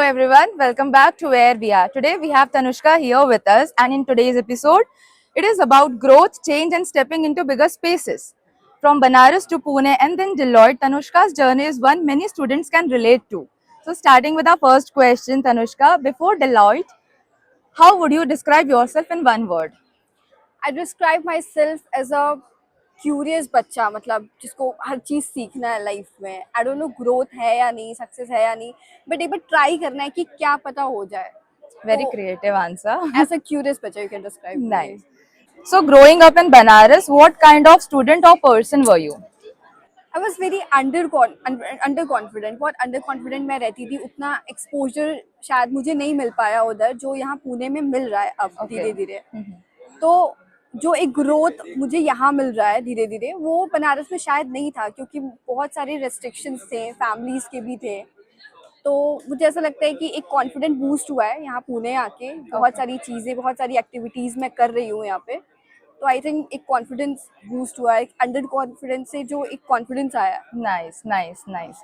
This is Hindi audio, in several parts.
everyone, welcome back to Where We Are. Today we have Tanushka here with us, and in today's episode, it is about growth, change, and stepping into bigger spaces. From Banaras to Pune and then Deloitte, Tanushka's journey is one many students can relate to. So, starting with our first question, Tanushka, before Deloitte, how would you describe yourself in one word? I describe myself as a curious बच्चा, मतलब जिसको हर चीज़ सीखना है लाइफ में. आई डोंट नो ग्रोथ है या नहीं, सक्सेस है या नहीं, बट एक बार ट्राई करना है कि क्या पता हो जाए. Very तो creative answer. As a curious बच्चा you can describe me. Nice. So, growing up in Banaras, what kind of student or person were you? I was very under confident. बहुत अंडर कॉन्फिडेंट मैं रहती थी. उतना एक्सपोजर शायद मुझे नहीं मिल पाया उधर जो यहाँ पुणे में मिल रहा है अब Okay. धीरे धीरे. तो जो एक ग्रोथ मुझे यहाँ मिल रहा है धीरे धीरे, वो बनारस में शायद नहीं था, क्योंकि बहुत सारे रेस्ट्रिक्शंस थे, फैमिलीज के भी थे. तो मुझे ऐसा लगता है कि एक कॉन्फिडेंट बूस्ट हुआ है यहाँ पुणे आके. बहुत सारी चीज़ें, बहुत सारी एक्टिविटीज़ मैं कर रही हूँ यहाँ पे. तो आई थिंक एक कॉन्फिडेंस बूस्ट हुआ है. अंडर कॉन्फिडेंस से जो एक कॉन्फिडेंस आया. Nice nice nice.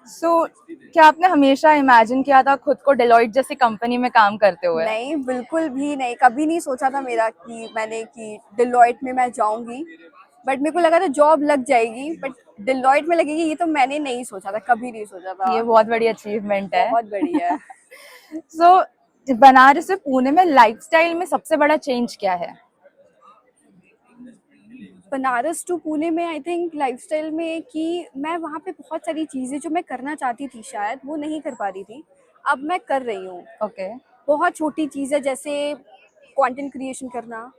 सो क्या आपने हमेशा इमेजिन किया था खुद को डेलॉइट जैसी कंपनी में काम करते हुए? नहीं, बिल्कुल भी नहीं. कभी नहीं सोचा था मेरा कि डिलॉयट में मैं जाऊंगी. बट मेरे को लगा था जॉब लग जाएगी, बट डिलॉयट में लगेगी ये तो मैंने नहीं सोचा था, कभी नहीं सोचा था. ये बहुत बड़ी अचीवमेंट है. बहुत बढ़िया है. सो बनारस से पुणे में लाइफस्टाइल में सबसे बड़ा चेंज क्या है? बनारस टू पुणे में आई थिंक लाइफस्टाइल में कि मैं वहाँ पे बहुत सारी चीज़ें जो मैं करना चाहती थी शायद वो नहीं कर पा रही थी, अब मैं कर रही हूँ. ओके. बहुत छोटी चीज़ है, जैसे कंटेंट क्रिएशन करना,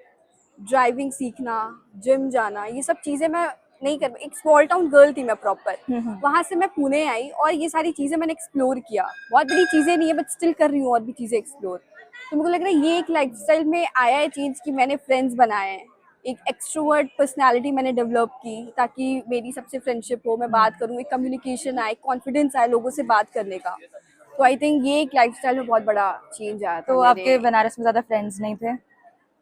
ड्राइविंग सीखना, जिम जाना, ये सब चीज़ें मैं नहीं कर. एक स्मॉल टाउन गर्ल थी मैं प्रॉपर. वहाँ से मैं पुणे आई और ये सारी चीज़ें मैंने एक्सप्लोर किया. बहुत बड़ी चीज़ें नहीं है, बट स्टिल कर रही हूँ और भी चीज़ें एक्सप्लोर. तो मेरे को लग रहा है ये एक लाइफस्टाइल में आया है चेंज, कि मैंने फ्रेंड्स बनाए हैं. एक एक्सट्रोवर्ट पर्सनालिटी मैंने डेवलप की, ताकि मेरी सबसे फ्रेंडशिप हो, मैं बात करूँ, एक कम्युनिकेशन आए, कॉन्फिडेंस आए लोगों से बात करने का. तो आई थिंक ये एक लाइफस्टाइल में बहुत बड़ा चेंज आया था तो मेरे. आपके बनारस में ज्यादा फ्रेंड्स नहीं थे?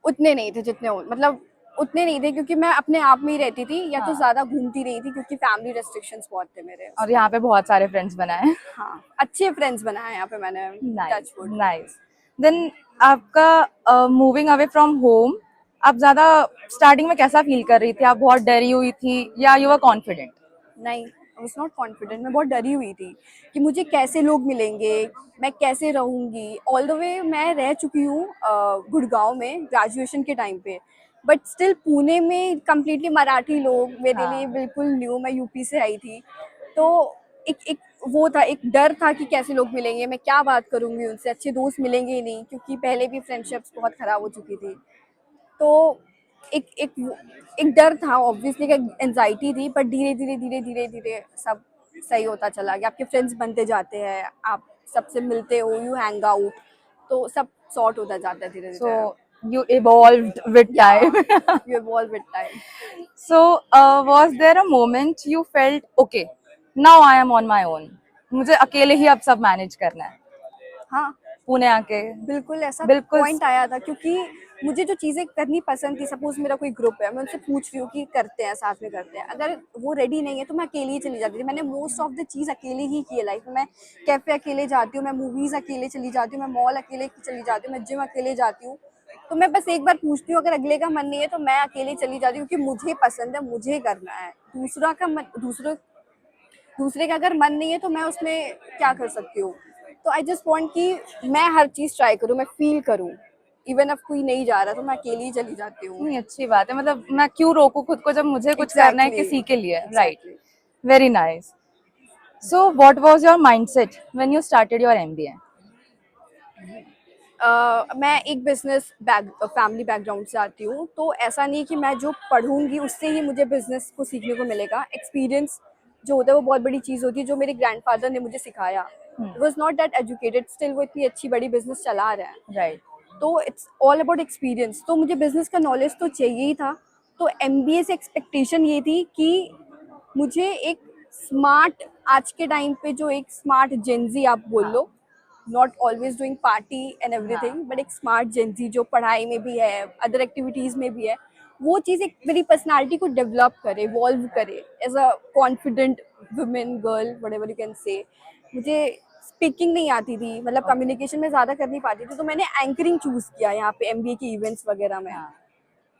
उतने नहीं थे जितने मतलब उतने नहीं थे, क्योंकि मैं अपने आप में ही रहती थी, या तो हाँ. ज्यादा घूमती नहीं थी, क्योंकि फैमिली रेस्ट्रिक्शंस बहुत थे मेरे और उसमें. यहाँ पे बहुत सारे फ्रेंड्स बनाए. हाँ, अच्छे फ्रेंड्स बनाए यहाँ पे मैंने. Nice touch wood. Nice. Then आपका मूविंग अवे फ्रॉम होम, आप ज्यादा स्टार्टिंग में कैसा फील कर रही थी? आप बहुत डरी हुई थी या यू वर कॉन्फिडेंट? नहीं, आई वाज नॉट कॉन्फिडेंट. मैं बहुत डरी हुई थी कि मुझे कैसे लोग मिलेंगे, मैं कैसे रहूंगी. ऑल द वे मैं रह चुकी हूँ गुड़गांव में ग्रेजुएशन के टाइम पे, बट स्टिल पुणे में कम्प्लीटली मराठी लोग मेरे लिए हाँ. बिल्कुल न्यू. मैं यूपी से आई थी. तो एक एक वो था, एक डर था कि कैसे लोग मिलेंगे, मैं क्या बात करूंगी उनसे, अच्छे दोस्त मिलेंगे ही नहीं, क्योंकि पहले भी फ्रेंडशिप्स बहुत खराब हो चुकी थी. तो एक एक एक डर था ऑब्वियसली, एक एंजाइटी थी. पर धीरे धीरे धीरे धीरे धीरे सब सही होता चला गया. आपके फ्रेंड्स बनते जाते हैं, आप सबसे मिलते हो, यू हैंग आउट, तो सब सॉर्ट होता जाता है धीरे So धीरे. you evolved with या time. You evolve with time. So was there a moment you felt okay, now I am on my own, मुझे अकेले ही अब सब मैनेज करना है हाँ, पुणे आके? बिल्कुल ऐसा बिल्कुल. पॉइंट आया था, क्योंकि मुझे जो चीज़ें करनी पसंद थी, सपोज मेरा कोई ग्रुप है, मैं उनसे पूछ रही हूँ कि करते हैं, साथ में करते हैं. अगर वो रेडी नहीं है तो मैं अकेले ही चली जाती थी. मैंने मोस्ट ऑफ द चीज़ अकेले ही की है लाइफ में. मैं कैफ़े अकेले जाती हूँ, मैं मूवीज़ अकेले चली जाती हूँ, मैं मॉल अकेले चली जाती हूँ, मैं जिम अकेले जाती हूँ. तो मैं बस एक बार पूछती हूँ, अगर अगले का मन नहीं है तो मैं अकेले चली जाती हूँ, क्योंकि मुझे पसंद है, मुझे करना है. दूसरे का अगर मन नहीं है तो मैं उसमें क्या कर सकती हूँ. तो आई जस्ट वांट कि मैं हर चीज़ ट्राई करूँ, मैं फील करूँ. इवन अब कोई नहीं जा रहा तो मैं अकेली ही चली जाती हूँ. नहीं, अच्छी बात है. मतलब मैं क्यों रोकूं खुद को जब मुझे कुछ करना है एग्जैक्टली. किसी के लिए, right? Exactly. Very nice. So what was your mindset when you started your MBA? मैं एक बिजनेस फैमिली बैकग्राउंड से आती हूँ, तो ऐसा नहीं कि मैं जो पढ़ूंगी उससे ही मुझे बिजनेस को सीखने को मिलेगा. एक्सपीरियंस जो होता है वो बहुत बड़ी चीज़ होती है, जो मेरे ग्रैंडफादर ने मुझे सिखाया. Was not that educated, still वो इतनी अच्छी बड़ी बिजनेस चला रहा है. राइट. तो इट्स ऑल अबाउट एक्सपीरियंस. तो मुझे बिजनेस का नॉलेज तो चाहिए ही था. तो एमबीए से एक्सपेक्टेशन ये थी कि मुझे एक स्मार्ट, आज के टाइम पे जो एक स्मार्ट जेंजी आप बोल लो, not always doing party and everything, but एक स्मार्ट जेंजी जो पढ़ाई में भी है, अदर एक्टिविटीज़ में भी है, वो चीज़ एक मेरी पर्सनालिटी को डेवलप करे, इवॉल्व करे as a confident women, girl, whatever you can say. मुझे स्पीकिंग नहीं आती थी, मतलब कम्युनिकेशन में ज़्यादा कर नहीं पाती थी, तो मैंने एंकरिंग चूज़ किया यहाँ पे एमबीए के इवेंट्स वगैरह में। हाँ,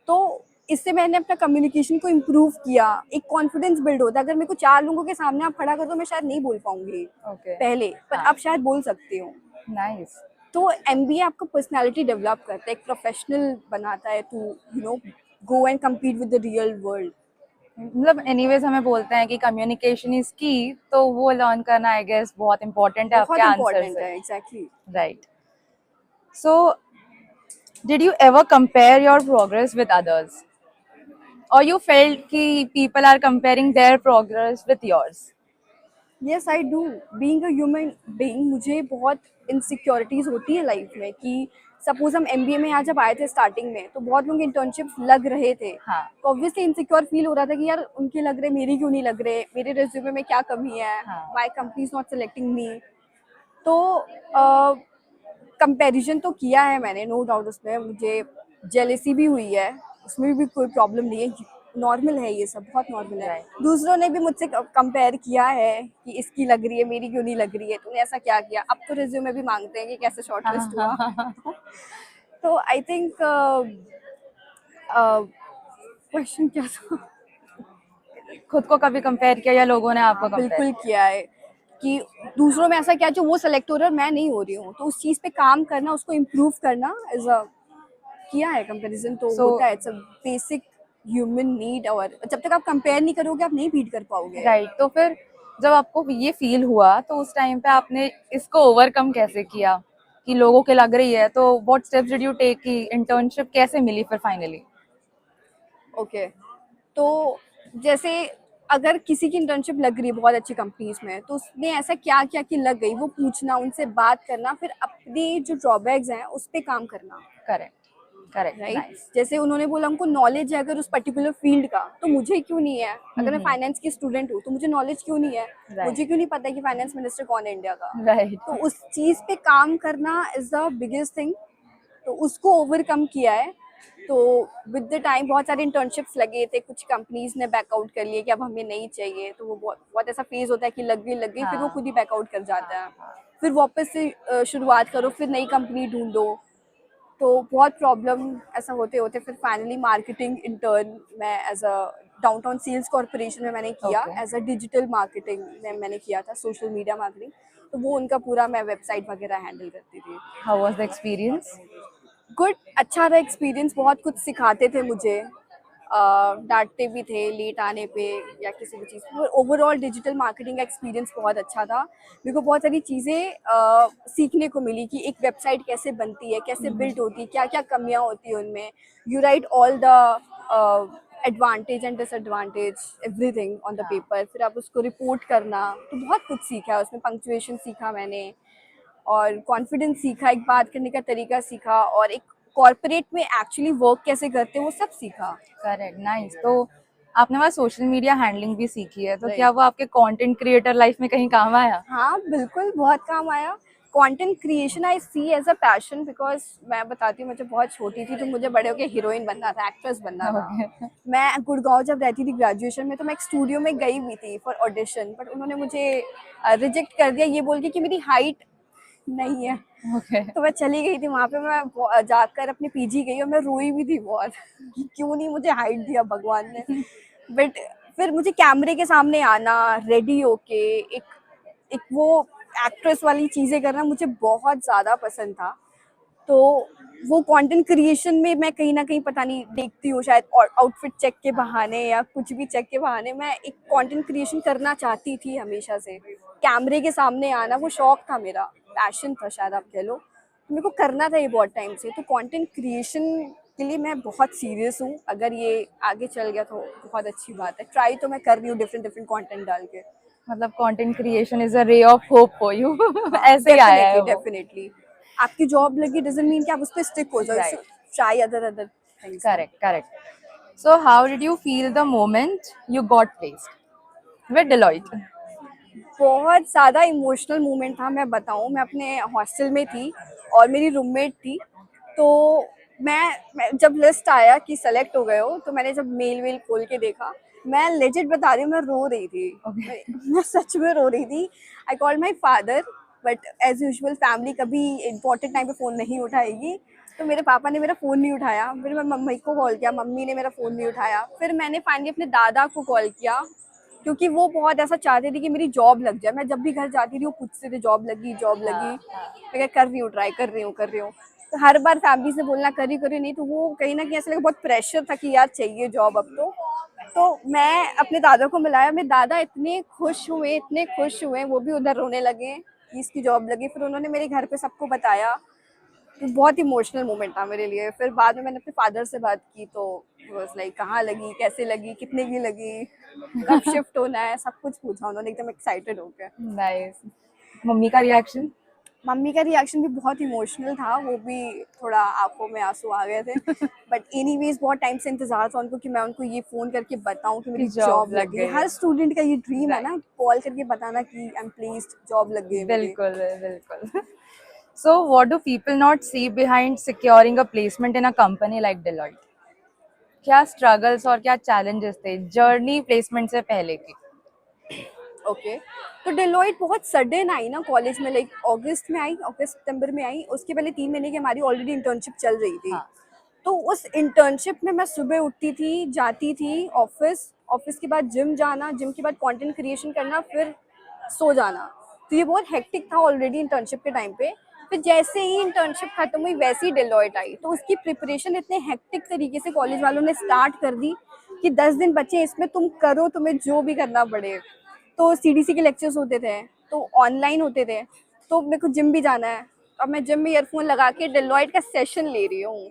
तो इससे मैंने अपना कम्युनिकेशन को इम्प्रूव किया, एक कॉन्फिडेंस बिल्ड होता है। अगर मेरे को 4 लोगों के सामने आप खड़ा कर दो, मैं शायद नहीं बोल पाऊंगी ओके, पहले, पर हाँ, अब शायद बोल सकती हूँ। नाइस। तो एमबीए आपको पर्सनालिटी डेवलप करता है, एक प्रोफेशनल बनाता है to go and compete with the real world. मतलब एनीवेज हमें बोलते हैं कि कम्युनिकेशन इज की, तो वो लर्न करना आई गेस बहुत इंपॉर्टेंट है आपके बहुत आंसर इंपॉर्टेंट से, है, exactly. Right? So did you ever compare your progress with others, और यू फेल्ट कि people are comparing their progress with yours? Yes I do, being a human being, मुझे बहुत इनसिक्योरिटीज होती है लाइफ में कि सपोज हम एमबीए में यहाँ जब आए थे स्टार्टिंग में, तो बहुत लोग इंटर्नशिप लग रहे थे, हाँ, तो ऑब्वियसली इनसिक्योर फील हो रहा था कि यार उनके लग रहे, मेरी क्यों नहीं लग रहे, मेरे रेज्यूमे में क्या कमी है, हाँ, why company is not selecting me. तो कंपैरिजन तो किया है मैंने, नो डाउट, उसमें मुझे जेलेसी भी हुई है, उसमें भी कोई प्रॉब्लम नहीं है, नॉर्मल है, ये सब बहुत नॉर्मल है। राइट, दूसरों ने भी मुझसे कंपेयर किया है कि इसकी लग रही है, मेरी क्यों नहीं लग रही है, तूने ऐसा क्या किया। अब तो रिज्यूमे भी मांगते हैं कि कैसे शॉर्ट हाँ, लिस्ट हाँ, हुआ। हाँ, हाँ। तो आई थिंक क्वेश्चन क्या था? खुद को कभी कंपेयर किया या लोगों ने आपको कंपेयर बिल्कुल किया? किया है कि दूसरों में ऐसा क्या जो वो सेलेक्ट हो रहा है और मैं नहीं हो रही हूँ, तो उस चीज़ पे काम करना, उसको इम्प्रूव करना इज अ किया है। कंपैरिजन तो सो होता है, it's a basic human need, और जब तक आप कंपेयर नहीं करोगे आप नहीं बीट कर पाओगे। राइट, तो फिर जब आपको ये फील हुआ तो उस टाइम पे आपने इसको ओवरकम कैसे किया कि लोगों के लग रही है, तो what steps did you take कि इंटर्नशिप कैसे मिली फिर फाइनली? ओके, तो जैसे अगर किसी की इंटर्नशिप लग रही है बहुत अच्छी कंपनीज में, तो उसने ऐसा क्या किया कि लग गई, वो पूछना, उनसे बात करना, फिर अपनी जो ड्रॉबैक्स हैं उस पर काम करना। Correct, correct, right, nice. जैसे उन्होंने बोला हमको नॉलेज है अगर उस पर्टिकुलर फील्ड का, तो मुझे क्यों नहीं है? अगर मैं हम्म, फाइनेंस की स्टूडेंट हूँ तो मुझे नॉलेज क्यों नहीं है? राइट, मुझे क्यों नहीं पता है कि फाइनेंस मिनिस्टर कौन है इंडिया का? राइट, तो उस चीज़ पे काम करना इज द बिगेस्ट थिंग। तो उसको ओवरकम किया है। तो विद द टाइम बहुत सारे इंटर्नशिप्स लगे थे, कुछ कंपनीज ने बैकआउट कर लिए कि अब हमें नहीं चाहिए, तो वो बहुत बहुत ऐसा फेज होता है कि लग गई, फिर वो हाँ, खुद ही बैकआउट कर जाता हाँ, है। हाँ, फिर वापस से शुरुआत करो, फिर नई कंपनी ढूंढो। तो बहुत प्रॉब्लम ऐसा होते होते फिर फाइनली मार्केटिंग इंटर्न मैं as a downtown sales corporation में मैंने किया, okay. As a digital marketing में मैंने किया था, सोशल मीडिया मार्केटिंग। तो वो उनका पूरा मैं वेबसाइट वगैरह हैंडल करती थी। How was the experience? Good, अच्छा था एक्सपीरियंस, बहुत कुछ सिखाते थे मुझे, डांटते भी थे लेट आने पे या किसी भी चीज़ पर। ओवरऑल डिजिटल मार्केटिंग का एक्सपीरियंस बहुत अच्छा था। मेरे को बहुत सारी चीज़ें सीखने को मिली कि एक वेबसाइट कैसे बनती है, कैसे बिल्ड होती है, क्या क्या कमियां होती है उनमें। You right all the advantage and disadvantage, everything on the हाँ, पेपर, फिर आप उसको रिपोर्ट करना। तो बहुत कुछ सीखा है उसमें, पंक्चुएशन सीखा मैंने, और कॉन्फिडेंस सीखा, एक बात करने का तरीका सीखा, और एक कॉर्पोरेट में एक्चुअली वर्क कैसे करते हैं वो सब सीखा। Correct, nice. तो आपने वहाँ सोशल मीडिया हैंडलिंग भी सीखी है, तो क्या राइट, वो आपके कंटेंट क्रिएटर लाइफ में कहीं काम आया? हाँ बिल्कुल, बहुत काम आया। Content creation I see as a passion, because मैं बताती हूँ, मुझे बहुत छोटी थी तो मुझे बड़े होकर हीरोइन बनना था, एक्ट्रेस बनना था। ओके, मैं गुड़गांव जब रहती थी ग्रेजुएशन में, तो मैं एक स्टूडियो में गई हुई थी फॉर ऑडिशन, बट उन्होंने मुझे रिजेक्ट कर दिया ये बोल के कि मेरी हाइट नहीं है। ओके, तो मैं चली गई थी वहाँ पे, मैं जाकर अपने पीजी गई और मैं रोई भी थी बहुत कि क्यों नहीं मुझे हाइट दिया भगवान ने। बट फिर मुझे कैमरे के सामने आना, रेडी होके एक एक वो एक्ट्रेस वाली चीज़ें करना मुझे बहुत ज़्यादा पसंद था। तो वो कंटेंट क्रिएशन में मैं कहीं ना कहीं, पता नहीं, देखती हूँ शायद, और आउटफिट चेक के बहाने या कुछ भी चेक के बहाने मैं एक कंटेंट क्रिएशन करना चाहती थी हमेशा से। कैमरे के सामने आना वो शौक था मेरा, पैशन था शायद आप कह लो, तो मेरे को करना था ये बहुत टाइम से। तो कंटेंट क्रिएशन के लिए मैं बहुत सीरियस हूँ, अगर ये आगे चल गया तो बहुत अच्छी बात है। ट्राई तो मैं कर रही हूँ डिफरेंट डिफरेंट कंटेंट डाल के। मतलब content creation is a ray of hope for you. हाँ ऐसे ही आया है डेफिनेटली वो। डेफिनेटली, आपकी जॉब लगी डजंट मीन कि आप उस पर स्टिक हो जाओ, right, try other other things. Correct, correct. So how did you feel the moment you got placed with Deloitte? बहुत ज़्यादा इमोशनल मोमेंट था, मैं बताऊँ, मैं अपने हॉस्टल में थी और मेरी रूममेट थी। तो मैं जब लिस्ट आया कि सेलेक्ट हो गए हो, तो मैंने जब मेल वेल खोल के देखा, मैं लेजिट बता रही हूँ, मैं रो रही थी। ओके, मैं सच में रो रही थी। I called my father but as usual family कभी इम्पोर्टेंट टाइम पे फ़ोन नहीं उठाएगी, तो मेरे पापा ने मेरा फ़ोन नहीं उठाया। फिर मैं मम्मी को कॉल किया, मम्मी ने मेरा फ़ोन नहीं उठाया। फिर मैंने फाइनली अपने दादा को कॉल किया, क्योंकि वो बहुत ऐसा चाहते थे कि मेरी जॉब लग जाए। मैं जब भी घर जाती थी वो पूछते थे जॉब लगी, जॉब लगी। मैं क्या कर रही हूँ, ट्राई कर रही हूँ, कर रही हूँ। तो हर बार फैमिली से बोलना करी करी नहीं, तो वो कहीं ना कहीं ऐसा लगा बहुत प्रेशर था कि यार चाहिए जॉब अब तो मैं अपने दादा को मिलाया। मेरे दादा इतने खुश हुए, इतने खुश हुए, वो भी उधर रोने लगे कि इसकी जॉब लगी। फिर उन्होंने मेरे घर पे सबको बताया, तो बहुत इमोशनल मोमेंट था मेरे लिए। फिर बाद में मैंने अपने फादर से बात की, तो वाज लाइक कहाँ लगी, कैसे लगी, कितने की लगी, कब शिफ्ट होना है, सब कुछ पूछा उन्होंने एकदम एक्साइटेड होकर। नाइस। मम्मी का रिएक्शन? मम्मी का रिएक्शन भी बहुत इमोशनल था, वो भी थोड़ा आंखों में आंसू आ गए थे। बट एनीवेज बहुत टाइम से इंतजार था उनको कि मैं उनको ये फ़ोन करके बताऊं कि कि मेरी जॉब जॉब लग लग गई। गई हर है। स्टूडेंट का ये ड्रीम है राइट। ना, कॉल करके बताना कि आई एम प्लीज्ड, जॉब लग गई मेरी। बिल्कुल बिल्कुल। So what do people not see behind securing a placement in a company like Deloitte? क्या स्ट्रगल्स और क्या चैलेंजेस थे जर्नी प्लेसमेंट से पहले की? ओके, तो डेलोइट बहुत सडन आई ना कॉलेज में, लाइक अगस्त में आई, अगस्त सितंबर में आई। उसके पहले 3 महीने की हमारी ऑलरेडी इंटर्नशिप चल रही थी। हाँ। तो उस इंटर्नशिप में मैं सुबह उठती थी, जाती थी ऑफिस, ऑफिस के बाद जिम जाना, जिम के बाद कंटेंट क्रिएशन करना, फिर सो जाना। तो ये बहुत हेक्टिक था ऑलरेडी इंटर्नशिप के टाइम पे। फिर जैसे ही इंटर्नशिप खत्म हुई वैसे ही डेलोइट आई, तो उसकी प्रिपरेशन इतने हेक्टिक तरीके से कॉलेज वालों ने स्टार्ट कर दी कि 10 दिन बचे, इसमें तुम करो, तुम्हें जो भी करना पड़े। तो सीडीसी के लेक्चर्स होते थे, तो ऑनलाइन होते थे, तो मेरे को जिम भी जाना है। अब मैं जिम में ईयरफोन लगा के डेलोइट का सेशन ले रही हूँ।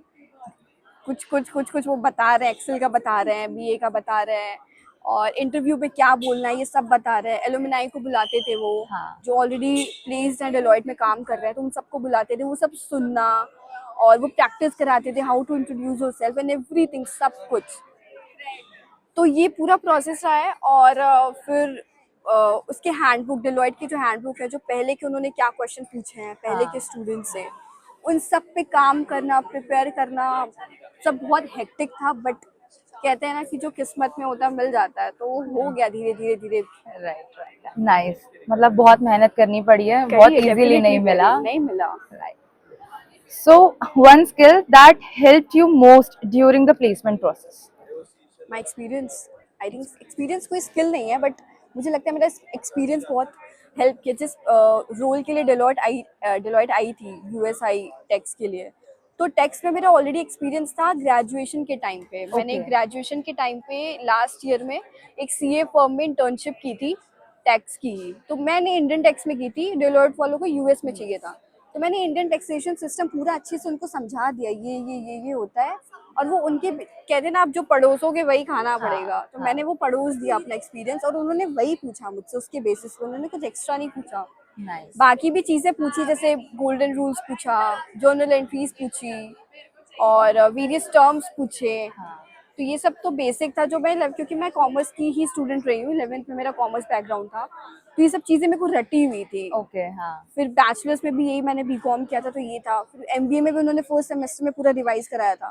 कुछ वो बता रहे हैं, एक्सेल का बता रहे हैं, बीए का बता रहे हैं, और इंटरव्यू पे क्या बोलना है ये सब बता रहे हैं। एलुमनाई को बुलाते थे वो, हाँ। जो ऑलरेडी प्लेस्ड हैं डेलोइट में काम कर रहे हैं, तो उन सबको बुलाते थे, वो सब सुनना, और वो प्रैक्टिस कराते थे how to introduce yourself and everything, सब कुछ। तो ये पूरा प्रोसेस रहा है। और फिर उसके हैंडबुक, डेलोइट की जो हैंडबुक है, जो पहले के उन्होंने क्या क्वेश्चन पूछे हैं पहले के हाँ। स्टूडेंट से, उन सब पे काम करना, प्रिपेयर करना, सब बहुत हेक्टिक था। बट कहते हैं ना कि जो किस्मत में होता है मिल जाता है, तो वो हो गया धीरे धीरे धीरे। Right right. नाइस। मतलब बहुत मेहनत करनी पड़ी है, बहुत करी है, इजीली डेफिनेटली नहीं मिला। करी, नहीं मिला। Right. So one skill that helped you most during the placement process? My experience, I think experience कोई स्किल नहीं है, बट मुझे लगता है मेरा एक्सपीरियंस बहुत हेल्प किया। जिस रोल के लिए डेलॉयट आई थी, यूएसआई टैक्स के लिए, तो टैक्स में मेरा ऑलरेडी एक्सपीरियंस था ग्रेजुएशन के टाइम पे। मैंने Okay. ग्रेजुएशन के टाइम पे लास्ट ईयर में एक सीए फर्म में इंटर्नशिप की थी, टैक्स की ही। तो मैंने इंडियन टैक्स में की थी, डेलॉयट वालों को यूएस में चाहिए था। तो मैंने इंडियन टैक्सेशन सिस्टम पूरा अच्छे से उनको समझा दिया, ये होता है। और वो उनके कहते हैं ना, आप जो पड़ोसोगे वही खाना हाँ। पड़ेगा, तो हाँ। मैंने वो पड़ोस दिया अपना एक्सपीरियंस, और उन्होंने वही पूछा मुझसे, उसके बेसिस पे उन्होंने कुछ एक्स्ट्रा नहीं पूछा। नाइस। बाकी भी चीज़ें पूछी, जैसे गोल्डन रूल्स पूछा, जर्नल एंट्रीज पूछी, और वेरियस टर्म्स पूछे। हाँ। तो ये सब तो बेसिक था, जो मैं क्योंकि मैं कॉमर्स की ही स्टूडेंट रही हूँ, 11th में मेरा कॉमर्स बैकग्राउंड था, तो ये सब चीज़ें मेरे को रटी हुई थी। ओके। हाँ। फिर बैचलर्स में भी यही, मैंने बीकॉम किया था तो ये था। फिर एमबीए में भी उन्होंने फर्स्ट सेमेस्टर में पूरा रिवाइज कराया था,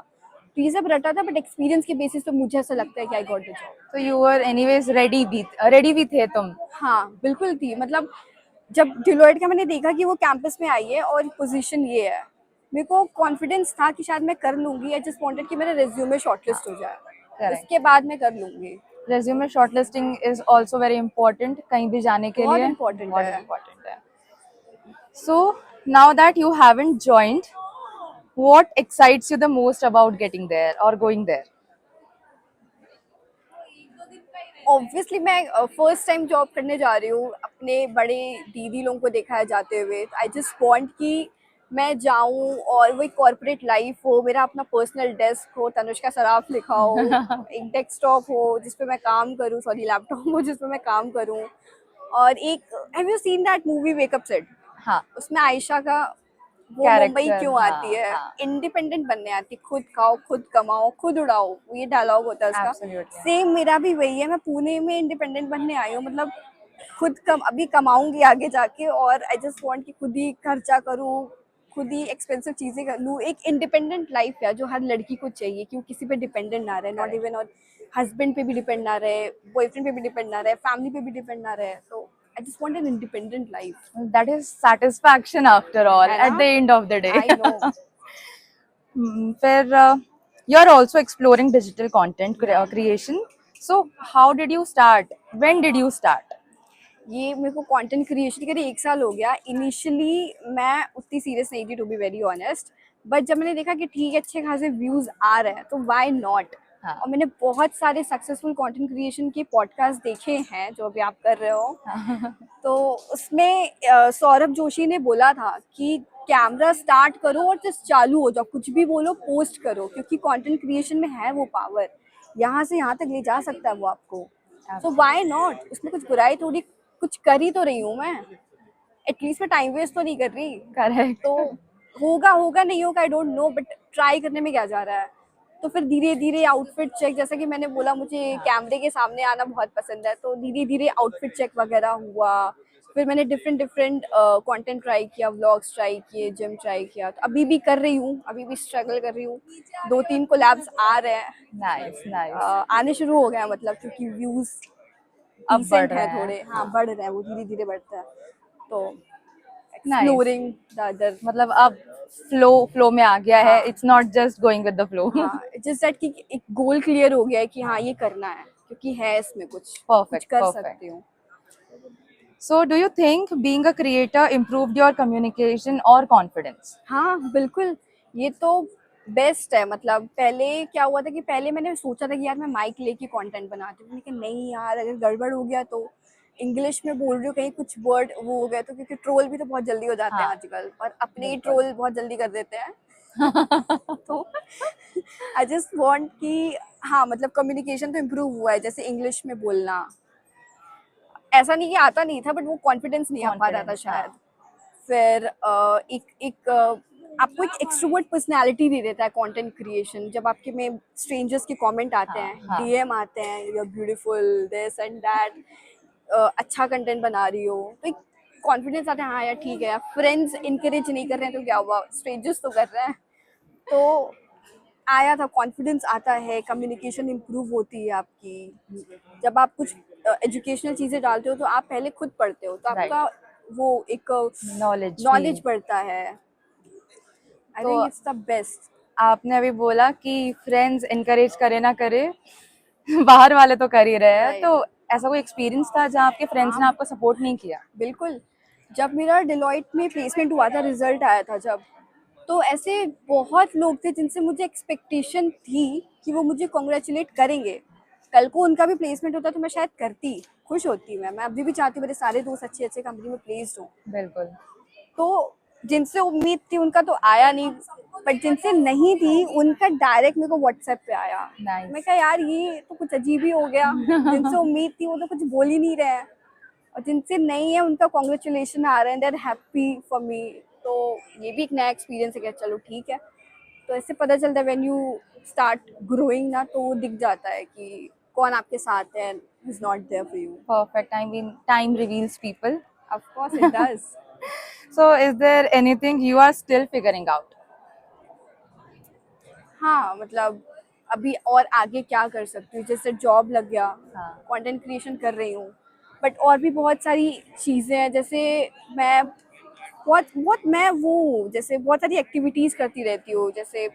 तो ये सब रटा था। बट एक्सपीरियंस के बेसिस पे मुझे ऐसा लगता है कि आई गॉट द जॉब। तो यू वर एनीवेज रेडी भी थे तुम? हाँ बिल्कुल थी। मतलब जब डिलॉयट का मैंने देखा कि वो कैंपस में आई है और पोजीशन ये है, मेरे को कॉन्फिडेंस था कि शायद मैं कर लूंगी। आई जस्ट वांटेड कि मेरा रिज्यूमे शॉर्टलिस्ट हो जाए, करेक्ट। उसके बाद मैं कर लूंगी। Resume shortlisting is also very important कहीं भी जाने के बहुत लिए, इंपॉर्टेंट बहुत है। इंपॉर्टेंट है। So now that you haven't joined, what excites you the most about getting there or going there? Obviously मैं फर्स्ट टाइम जॉब करने जा रही हूँ, अपने बड़े दीदी लोगों को देखा है जाते हुए। आई जस्ट वांट कि मैं जाऊँ और वही कॉर्पोरेट लाइफ हो, मेरा अपना पर्सनल डेस्क हो, तनुष्का सराफ लिखा हो, एक डेस्कटॉप हो जिस पे मैं काम करूँ, सॉरी लैपटॉप हो जिस पे मैं काम करूँ। और एक, have you seen that movie wake up set? हाँ। उसमें आयशा का वो मुंबई कैरेक्टर। क्यों आती हाँ है, हाँ। इंडिपेंडेंट बनने आती, खुद खाओ, खुद कमाओ, खुद उड़ाओ, ये डायलॉग होता है उसका। एब्सोल्युटली। सेम मेरा भी वही है, मैं पुणे में इंडिपेंडेंट बनने आई हूँ। मतलब खुद अभी कमाऊंगी आगे जाके, और आई जस्ट वांट कि खुद ही खर्चा करूँ, खुद ही एक्सपेंसिव चीजें कर लूँ। एक इंडिपेंडेंट लाइफ है जो हर लड़की को चाहिए, कि वो किसी पे डिपेंडेंट ना रहे, नॉट इवन और हस्बैंड पे भी डिपेंड ना रहे, बॉयफ्रेंड पे भी डिपेंड ना रहे, फैमिली पे भी डिपेंड ना रहे। तो I just want an independent life. That is satisfaction after all, है at ना? the end of the day. I know. फिर you're also exploring digital content creation. So how did you start? When did you start? ये मेरे को कंटेंट क्रिएशन के लिए 1 साल हो गया. इनिशियली मैं उतनी सीरियस नहीं थी, to be very honest, but जब मैंने देखा कि ठीक है, अच्छे खासे व्यूज आ रहे हैं, तो व्हाई नॉट. हाँ. और मैंने बहुत सारे सक्सेसफुल कंटेंट क्रिएशन के पॉडकास्ट देखे हैं जो अभी आप कर रहे हो. तो उसमें सौरभ जोशी ने बोला था कि कैमरा स्टार्ट करो और जस्ट चालू हो जाओ, कुछ भी बोलो, पोस्ट करो, क्योंकि कंटेंट क्रिएशन में है वो पावर. यहाँ से यहाँ तक ले जा सकता है वो आपको. So why not. उसमें कुछ बुराई थोड़ी, कुछ कर ही तो रही हूँ मैं. एटलीस्ट मैं टाइम वेस्ट तो नहीं कर रही. करेक्ट. तो होगा होगा नहीं होगा I don't know, but try करने में क्या जा रहा है. तो फिर धीरे धीरे आउटफिट चेक, जैसा कि मैंने बोला मुझे कैमरे के सामने आना बहुत पसंद है, तो धीरे धीरे आउटफिट चेक वगैरह हुआ. फिर मैंने डिफरेंट डिफरेंट कंटेंट ट्राई किया, व्लॉग्स ट्राई किए, जिम ट्राई किया. तो अभी भी कर रही हूँ, अभी भी स्ट्रगल कर रही हूँ. 2-3 कोलैब्स आ रहे हैं. Nice nice. आने शुरू हो गए हैं, मतलब क्योंकि व्यूज अब बढ़ डिसेंट रहे है हैं. थोड़े. हाँ, बढ़ रहे हैं, वो धीरे धीरे बढ़ता है. तो Nice. Exploring the other. मतलब अब फ्लो में आ गया है. हाँ. It's not just going with the flow. हाँ, जस्ट दैट कि एक गोल क्लियर हो गया है कि हाँ ये करना है, क्योंकि है इसमें कुछ Perfect, कर perfect. सकती हूँ. So do you think being a creator improved your communication or confidence? हाँ बिल्कुल, ये तो बेस्ट है. मतलब पहले क्या हुआ था कि पहले मैंने सोचा था कि यार मैं माइक लेके कंटेंट बनाती हूँ, लेकिन नहीं यार, अगर गड़बड़ हो गया तो इंग्लिश में बोल रही हूँ, कहीं कुछ वर्ड वो हो गया तो, क्योंकि ट्रोल भी तो बहुत जल्दी हो जाते हैं हाँ. आजकल, और अपने ही बिल्कुल. ट्रोल बहुत जल्दी कर देते हैं. तो आई जस्ट वांट कि हाँ, मतलब कम्युनिकेशन तो इम्प्रूव हुआ है. जैसे इंग्लिश में बोलना, ऐसा नहीं कि आता नहीं था, बट वो कॉन्फिडेंस नहीं आ पा रहा था Confidence, शायद. हाँ. फिर आपको एक एक्सट्रोवर्ट पर्सनालिटी दे देता है कंटेंट क्रिएशन. जब आपके में स्ट्रेंजर्स के कमेंट आते हाँ, हैं, हाँ. डीएम आते हैं, you are beautiful, this and that, अच्छा कंटेंट बना रही हो, तो एक कॉन्फिडेंस आता है. हाँ यार ठीक है, फ्रेंड्स इनकरेज नहीं कर रहे हैं तो क्या हुआ, स्ट्रेंजर्स तो कर रहे हैं. तो आया था, कॉन्फिडेंस आता है, कम्युनिकेशन इम्प्रूव होती है आपकी. जब आप कुछ एजुकेशनल चीज़ें डालते हो तो आप पहले खुद पढ़ते हो, तो Right. आपका वो एक Knowledge नॉलेज भी. बढ़ता है. आई तो थिंक इट्स द बेस्ट. आपने अभी बोला कि फ्रेंड्स इनकरेज करे ना करे, बाहर वाले तो कर ही रहे हैं. Right. तो ऐसा कोई एक्सपीरियंस था जहाँ आपके फ्रेंड्स ने हाँ. आपको सपोर्ट नहीं किया? बिल्कुल. जब मेरा डिलॉयट में प्लेसमेंट हुआ था, रिजल्ट आया था जब, तो ऐसे बहुत लोग थे जिनसे मुझे एक्सपेक्टेशन थी कि वो मुझे कॉन्ग्रेचुलेट करेंगे. कल को उनका भी प्लेसमेंट होता तो मैं शायद करती, खुश होती. मैं अभी भी चाहती हूँ मेरे सारे दोस्त अच्छे अच्छे कंपनी में प्लेस्ड हों. बिल्कुल. तो जिनसे उम्मीद थी उनका तो आया नहीं, बट जिनसे नहीं थी उनका डायरेक्ट मेरे को व्हाट्सएप पे आया. Nice. मैं कहा यार ये तो कुछ अजीब ही हो गया. जिनसे उम्मीद थी वो तो कुछ बोल ही नहीं रहे हैं, और जिनसे नहीं है उनका कॉन्ग्रेचुलेशन आ रहे हैं, they are happy for me. तो ये भी एक नया एक्सपीरियंस है कि चलो ठीक है. तो ऐसे पता चलता है व्हेन यू स्टार्ट ग्रोइंग ना, तो वो दिख जाता है कि कौन आपके साथ है, is not there for you. Perfect. I mean, time reveals people. Of course it does. So, is there anything you are still figuring out? हाँ, मतलब अभी और आगे क्या कर सकती हूँ. जैसे जॉब लग गया, हाँ. कंटेंट क्रिएशन कर रही हूँ, बट और भी बहुत सारी चीज़ें हैं. जैसे मैं बहुत बहुत मैं वो जैसे बहुत सारी एक्टिविटीज़ करती रहती हूँ. जैसे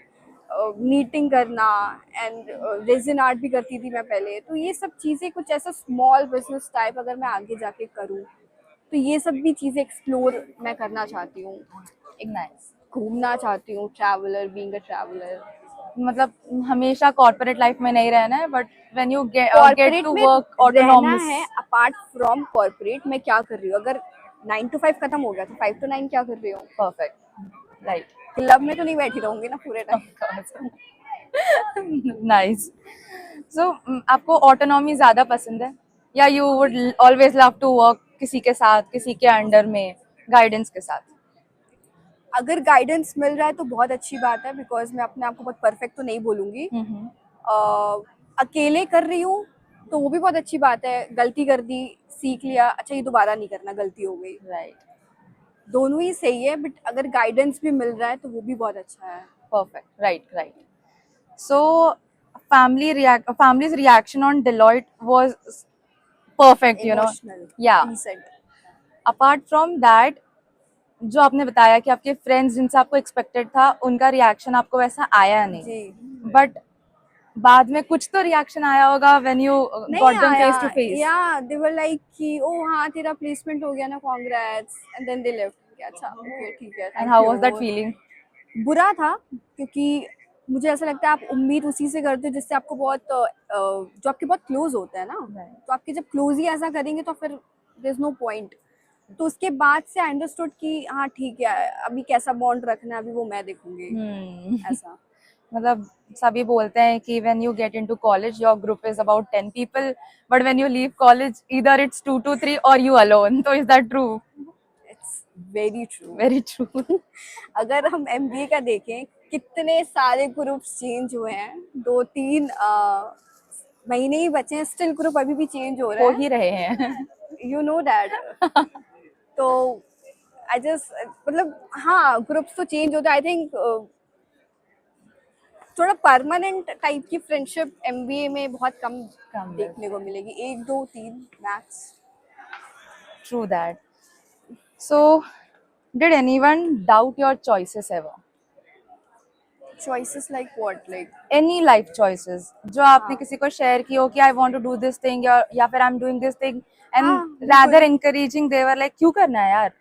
नीटिंग करना एंड रेजिन आर्ट भी करती थी मैं पहले. तो ये सब चीज़ें कुछ ऐसा स्मॉल बिजनेस टाइप अगर मैं आगे जाके करूँ, तो ये सब भी चीज़ें एक्सप्लोर मैं करना चाहती हूँ. एक Nice. घूमना चाहती हूँ, ट्रैवलर, बीइंग अ ट्रैवलर. मतलब हमेशा कॉर्पोरेट लाइफ में नहीं रहना है, but when you get corporate to में वर्क रहना ऑटोनॉमस. है. अपार्ट फ्रॉम कॉर्पोरेट मैं क्या कर रही हूँ, अगर 9 to 5 खत्म हो गया तो 5 to 9 क्या कर रही हूँ. परफेक्ट. राइट. क्लब में तो नहीं बैठी रहूंगी ना पूरे टाइम. नाइस. सो आपको ऑटोनॉमी ज्यादा पसंद है, या you would always love to work किसी के साथ, किसी के अंडर में, गाइडेंस के साथ? अगर गाइडेंस मिल रहा है तो बहुत अच्छी बात है, बिकॉज मैं अपने आप को बहुत परफेक्ट तो नहीं बोलूंगी. अकेले कर रही हूँ तो वो भी बहुत अच्छी बात है. गलती कर दी, सीख लिया, अच्छा ये दोबारा नहीं करना, गलती हो गई. राइट. दोनों ही सही है, बट अगर गाइडेंस भी मिल रहा है तो वो भी बहुत अच्छा है. Perfect. Right, right. So, family's reaction on Deloitte was perfect, you know. Emotional, Yeah. Decent. Apart from that, जो आपने बताया कि आपके फ्रेंड्स जिनसे आपको एक्सपेक्टेड था उनका रिएक्शन आपको वैसा आया नहीं, जी बट बाद में कुछ तो रिएक्शन आया होगा व्हेन यू नहीं गॉट देम आया फेस टू फेस. या दे वर लाइक कि ओ हाँ तेरा प्लेसमेंट हो गया ना congrats and then they left अच्छा ओके ठीक है and thank how was that you feeling? बुरा था क्योंकि मुझे ऐसा लगता है आप उम्मीद उसी से करते हो जिससे आपको बहुत जो आपके बहुत क्लोज होता है ना Right. तो आपके जब क्लोज ही ऐसा करेंगे तो फिर देयर इज नो पॉइंट तो उसके बाद से आई अंडरस्टूड कि हाँ ठीक है अभी कैसा बॉन्ड रखना है अभी वो मैं देखूंगी ऐसा मतलब सभी बोलते हैं कि when you get into college your group is about 10 people, but when you leave college either it's 2 to 3 or you alone. So is that true? It's very true Very true. अगर हम एमबीए का देखें कितने सारे ग्रुप्स चेंज हुए हैं 2-3 महीने ही बचे हैं स्टिल ग्रुप अभी भी चेंज हो रहा हो है ही रहे हैं. यू नो दैट तो आई जस्ट मतलब हाँ ग्रुप्स तो चेंज होते आई थिंक थोड़ा परमानेंट टाइप की फ्रेंडशिप एमबीए में बहुत कम कम देखने को मिलेगी 1 2 3 max True that. So did anyone doubt your choices ever? Choices like what like Any life choices जो आपने हाँ किसी को शेयर की हो कि I want to do this thing या फिर I'm doing this thing हाँ and rather बिल्कुल encouraging they were like क्यों करना है यार.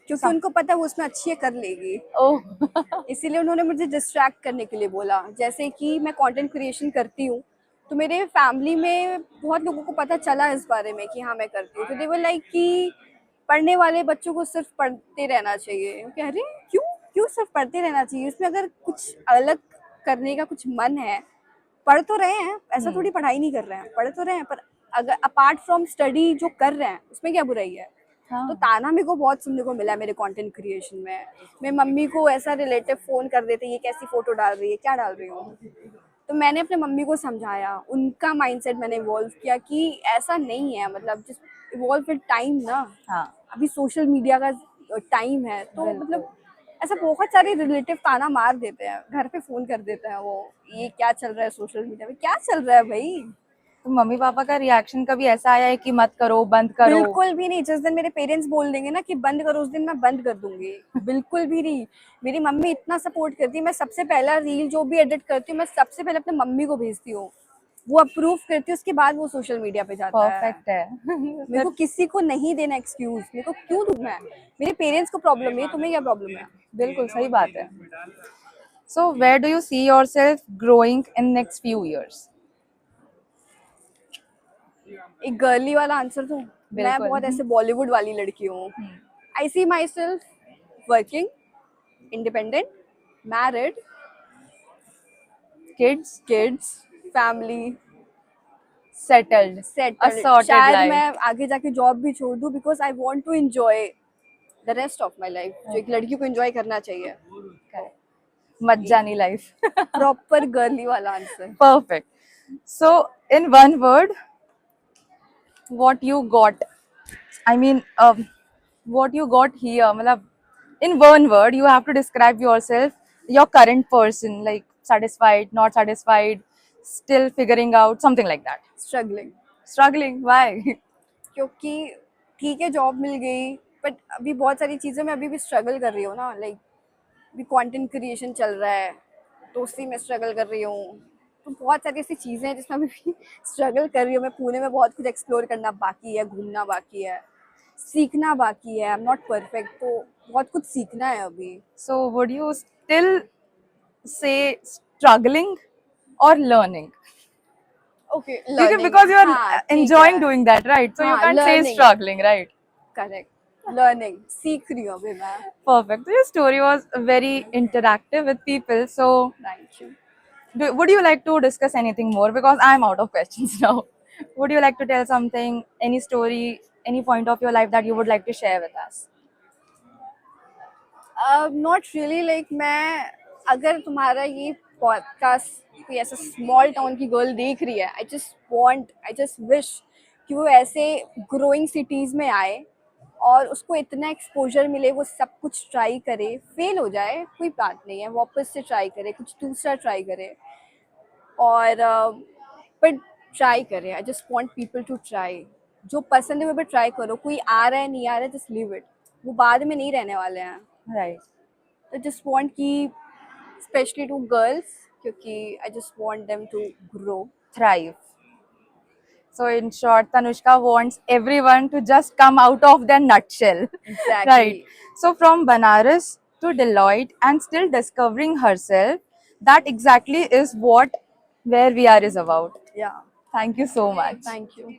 क्योंकि उनको पता है वो उसमें अच्छी कर लेगी ओह. इसीलिए उन्होंने मुझे डिस्ट्रैक्ट करने के लिए बोला जैसे कि मैं कंटेंट क्रिएशन करती हूँ तो मेरे फैमिली में बहुत लोगों को पता चला इस बारे में कि हाँ मैं करती हूँ तो दे वर लाइक कि पढ़ने वाले बच्चों को सिर्फ पढ़ते रहना चाहिए कह रहे क्यों क्यों सिर्फ पढ़ते रहना चाहिए इसमें अगर कुछ अलग करने का कुछ मन है पढ़ तो रहे हैं ऐसा थोड़ी पढ़ाई नहीं कर रहे हैं पढ़ तो रहे हैं पर अगर अपार्ट फ्रॉम स्टडी जो कर रहे हैं उसमें क्या बुराई है तो हाँ. ताना मेरे को बहुत सुनने को मिला है मेरे कंटेंट क्रिएशन में मेरी मम्मी को ऐसा रिलेटिव फोन कर देते ये कैसी फोटो डाल रही है क्या डाल रही हो तो मैंने अपने मम्मी को समझाया उनका माइंडसेट मैंने इवॉल्व किया कि ऐसा नहीं है मतलब जस्ट इवॉल्व विद टाइम ना हाँ. अभी सोशल मीडिया का टाइम है तो बिल्कुल. मतलब ऐसा बहुत सारे रिलेटिव ताना मार देते हैं घर पे फोन कर देते हैं वो ये क्या चल रहा है सोशल मीडिया में क्या चल रहा है भाई तो मम्मी पापा का रिएक्शन कभी ऐसा आया है कि मत करो बंद करो? बिल्कुल भी नहीं जिस दिन मेरे पेरेंट्स बोल देंगे ना कि बंद करो उस दिन मैं बंद कर दूंगी बिल्कुल भी नहीं मेरी मम्मी इतना सपोर्ट करती है मैं सबसे पहला रील जो भी एडिट करती हूँ मैं सबसे पहले अपने मम्मी को भेजती हूँ वो अप्रूव करती है उसके बाद वो सोशल मीडिया पे जाता है परफेक्ट है. मेरे को किसी को नहीं देना एक्सक्यूज मेरे को क्यों दूं मैं मेरे पेरेंट्स को प्रॉब्लम है तुम्हें क्या प्रॉब्लम है बिल्कुल सही बात है. So where do you see yourself growing in next few years? एक गर्ली वाला आंसर दूं मैं बिल्कुल. बहुत ऐसे बॉलीवुड वाली लड़की हूँ I see myself working independent married Kids kids family settled, a settle sorted शायद life. मैं आगे जाके जॉब भी छोड़ दूं because I want to enjoy the rest of my life जो एक लड़की को एंजॉय करना चाहिए Correct. Majjani life. Proper girly वाला answer Perfect. So in one word, what you got? I mean, what you got here. मतलब, in one word, you have to describe yourself, your current person, like satisfied, not satisfied, still figuring out, something like that. Struggling Struggling. Why? क्योंकि ठीक है जॉब मिल गई बट अभी बहुत सारी चीज़ों में अभी भी स्ट्रगल कर रही हूँ ना लाइक अभी कंटेंट क्रिएशन चल रहा है तो उसी में स्ट्रगल कर रही हूँ तो बहुत सारी ऐसी चीज़ें हैं जिसमें अभी भी स्ट्रगल कर रही हूँ मैं पुणे में बहुत कुछ एक्सप्लोर करना बाकी है घूमना बाकी है सीखना बाकी है आई एम नॉट परफेक्ट तो बहुत कुछ सीखना है अभी So would you still say struggling or learning? Okay learning Because you are हाँ ठीक enjoying है doing that, right? So you हाँ can't say learning. struggling, right? Correct learning सीख रही हूँ अभी मैं Perfect. So your story was very interactive with people. So thank you would you like to discuss anything more? Because I'm out of questions now. Would you like to tell something, any story, any point of your life that you would like to share with us? Not really like मैं अगर तुम्हारा ये पॉडकास्ट कोई ऐसा स्मॉल टाउन की गर्ल देख रही है आई जस्ट विश कि वो ऐसे ग्रोइंग सिटीज़ में आए और उसको इतना एक्सपोजर मिले वो सब कुछ ट्राई करे फेल हो जाए कोई बात नहीं है वापस से ट्राई करे कुछ दूसरा ट्राई करे और बट ट्राई करे I just want people to try जो पसंद है वो भी ट्राई करो, कोई आ रहा है नहीं आ रहा है जस्ट लीव इट, वो बाद में नहीं रहने वाले हैं। Right. तो जस्ट वांट कि स्पेशली टू गर्ल्स, क्योंकि I just want them to grow. Thrive. So in short, Tanushka wants everyone to just come out of their nutshell. Exactly. Right. So from Banaras to Deloitte and still discovering herself, that exactly is what where we are is about. Yeah, Thank you so much. thank you.